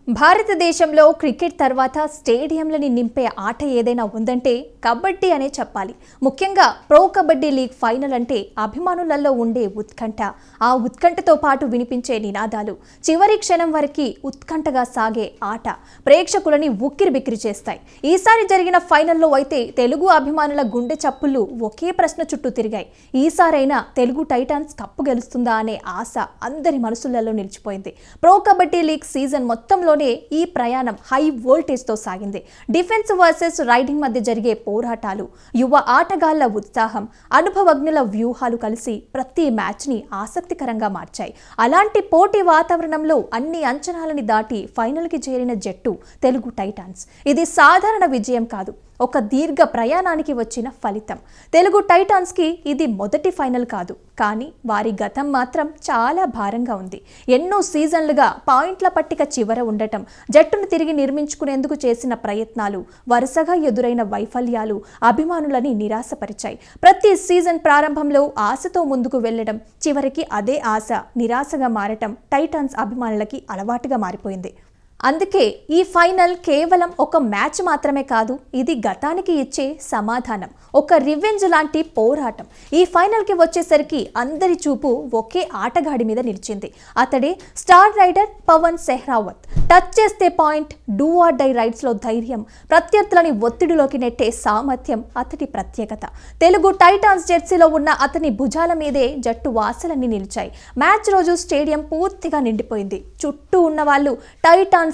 భారతదేశంలో క్రికెట్ తర్వాత స్టేడియంలని నింపే ఆట ఏదైనా ఉందంటే కబడ్డీ అనే చెప్పాలి. ముఖ్యంగా ప్రో కబడ్డీ లీగ్ ఫైనల్ అంటే అభిమానులలో ఉండే ఉత్కంఠ, ఆ ఉత్కంఠతో పాటు వినిపించే నినాదాలు, చివరి క్షణం వరకు ఉత్కంఠగా సాగే ఆట ప్రేక్షకులని ఉక్కిరిబిక్కిరి చేస్తాయి. ఈసారి జరిగిన ఫైనల్లో అయితే తెలుగు అభిమానుల గుండె చప్పుళ్ళు ఒకే ప్రశ్న చుట్టూ తిరిగాయి. ఈసారైనా తెలుగు టైటాన్స్ కప్పు గెలుస్తుందా అనే ఆశ అందరి మనసులలో నిలిచిపోయింది. ప్రో కబడ్డీ లీగ్ సీజన్ మొత్తంలో ఈ ప్రయాణం హై వోల్టేజ్ తో సాగింది. డిఫెన్స్ వర్సెస్ రైడింగ్ మధ్య జరిగే పోరాటాలు, యువ ఆటగాళ్ల ఉత్సాహం, అనుభవజ్ఞుల వ్యూహాలు కలిసి ప్రతి మ్యాచ్ ని ఆసక్తికరంగా మార్చాయి. అలాంటి పోటీ వాతావరణంలో అన్ని అంచనాలని దాటి ఫైనల్ కి చేరిన జట్టు తెలుగు టైటాన్స్. ఇది సాధారణ విజయం కాదు, ఒక దీర్ఘ ప్రయాణానికి వచ్చిన ఫలితం. తెలుగు టైటాన్స్ కి ఇది మొదటి ఫైనల్ కాదు, కానీ వారి గతం మాత్రం చాలా భారంగా ఉంది. ఎన్నో సీజన్లుగా పాయింట్ల పట్టిక చివర ఉండటం, జట్టును తిరిగి నిర్మించుకునేందుకు చేసిన ప్రయత్నాలు, వరుసగా ఎదురైన వైఫల్యాలు అభిమానులని నిరాశపరిచాయి. ప్రతి సీజన్ ప్రారంభంలో ఆశతో ముందుకు వెళ్లడం, చివరికి అదే ఆశ నిరాశగా మారటం టైటాన్స్ అభిమానులకి అలవాటుగా మారిపోయింది. అందుకే ఈ ఫైనల్ కేవలం ఒక మ్యాచ్ మాత్రమే కాదు, ఇది గతానికి ఇచ్చే సమాధానం, ఒక రివెంజ్ లాంటి పోరాటం. ఈ ఫైనల్కి వచ్చేసరికి అందరి చూపు ఒకే ఆటగాడి మీద నిలిచింది. అతడే star raider Pavan Sehrawat. Touch చేస్తే పాయింట్, డూ ఆర్ డై రైడ్స్లో ధైర్యం, ప్రత్యర్థులని ఒత్తిడిలోకి నెట్టే సామర్థ్యం అతడి ప్రత్యేకత. తెలుగు టైటాన్స్ జెర్సీలో ఉన్న అతని భుజాల మీదే జట్టు వాసలన్నీ నిలిచాయి. మ్యాచ్ రోజు స్టేడియం పూర్తిగా నిండిపోయింది. చుట్టూ ఉన్న వాళ్ళు టైటాన్స్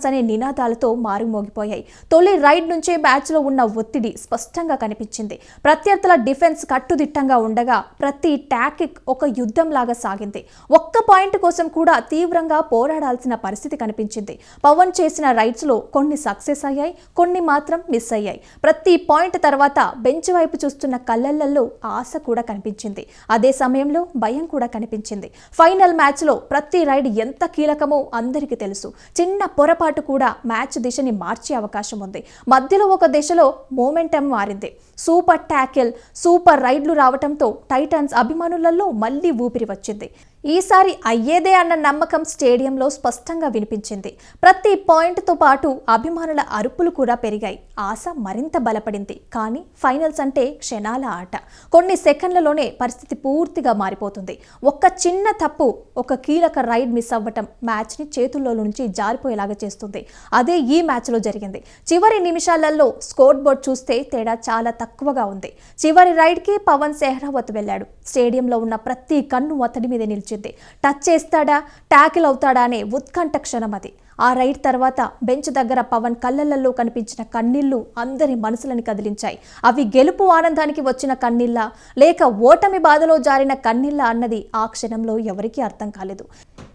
అనే నినాదాలతో మారుమోగిపోయాయి. తొలి రైడ్ నుంచే మ్యాచ్లో ఉన్న ఒత్తిడి స్పష్టంగా కనిపించింది. ప్రత్యర్థుల డిఫెన్స్ కట్టుదిట్టంగా ఉండగా ప్రతి టాకిక్ ఒక యుద్ధంలాగా సాగింది. ఒక్క పాయింట్ కోసం కూడా తీవ్రంగా పోరాడాల్సిన పరిస్థితి కనిపించింది. పవన్ చేసిన రైడ్స్లో కొన్ని సక్సెస్ అయ్యాయి, కొన్ని మాత్రం మిస్ అయ్యాయి. ప్రతి పాయింట్ తర్వాత బెంచ్ వైపు చూస్తున్న కళ్ళల్లో ఆశ కూడా కనిపించింది. అదే సమయంలో భయం కూడా కనిపించింది. ఫైనల్ మ్యాచ్లో ప్రతి రైడ్ ఎంత కీలకమో అందరికీ తెలుసు. చిన్న పొరపాటు కూడా మ్యాచ్ దిశని మార్చే అవకాశం ఉంది. మధ్యలో ఒక దిశలో మోమెంటం మారింది. సూపర్ ట్యాకిల్, సూపర్ రైడ్లు రావడంతో టైటాన్స్ అభిమానులలో మళ్లీ ఊపిరి వచ్చింది. ఈసారి అయ్యేదే అన్న నమ్మకం స్టేడియంలో స్పష్టంగా వినిపించింది. ప్రతి పాయింట్తో పాటు అభిమానుల అరుపులు కూడా పెరిగాయి. ఆశ మరింత బలపడింది. కానీ ఫైనల్స్ అంటే క్షణాల ఆట. కొన్ని సెకండ్లలోనే పరిస్థితి పూర్తిగా మారిపోతుంది. ఒక్క చిన్న తప్పు, ఒక కీలక రైడ్ మిస్ అవ్వటం మ్యాచ్ని చేతుల్లో నుంచి జారిపోయేలాగా చేస్తుంది. అదే ఈ మ్యాచ్లో జరిగింది. చివరి నిమిషాలలో స్కోర్ బోర్డ్ చూస్తే తేడా చాలా తక్కువగా ఉంది. చివరి రైడ్కి పవన్ సెహ్రావత్ వెళ్ళాడు. స్టేడియంలో ఉన్న ప్రతి కన్ను అతడి మీద నిలిచింది. టచ్ చేస్తాడా, ట్యాకిల్ అవుతాడా అనే ఉత్కంఠ క్షణం అది. ఆ రైడ్ తర్వాత బెంచ్ దగ్గర పవన్ కళ్ళల్లో కనిపించిన కన్నీళ్లు అందరి మనసులని కదిలించాయి. అవి గెలుపు ఆనందానికి వచ్చిన కన్నీళ్ళ, లేక ఓటమి బాధలో జారిన కన్నీళ్ళ అన్నది ఆ క్షణంలో ఎవరికీ అర్థం కాలేదు.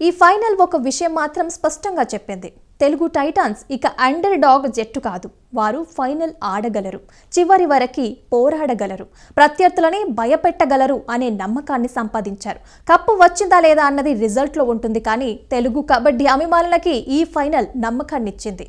ఈ ఫైనల్ ఒక విషయం మాత్రం స్పష్టంగా చెప్పింది. తెలుగు టైటాన్స్ ఇక అండర్ డాగ్ జట్టు కాదు. వారు ఫైనల్ ఆడగలరు, చివరి వరకు పోరాడగలరు, ప్రత్యర్థులని భయపెట్టగలరు అనే నమ్మకాన్ని సంపాదించారు. కప్పు వచ్చిందా లేదా అన్నది రిజల్ట్లో ఉంటుంది, కానీ తెలుగు కబడ్డీ అభిమానులకి ఈ ఫైనల్ నమ్మకాన్ని ఇచ్చింది.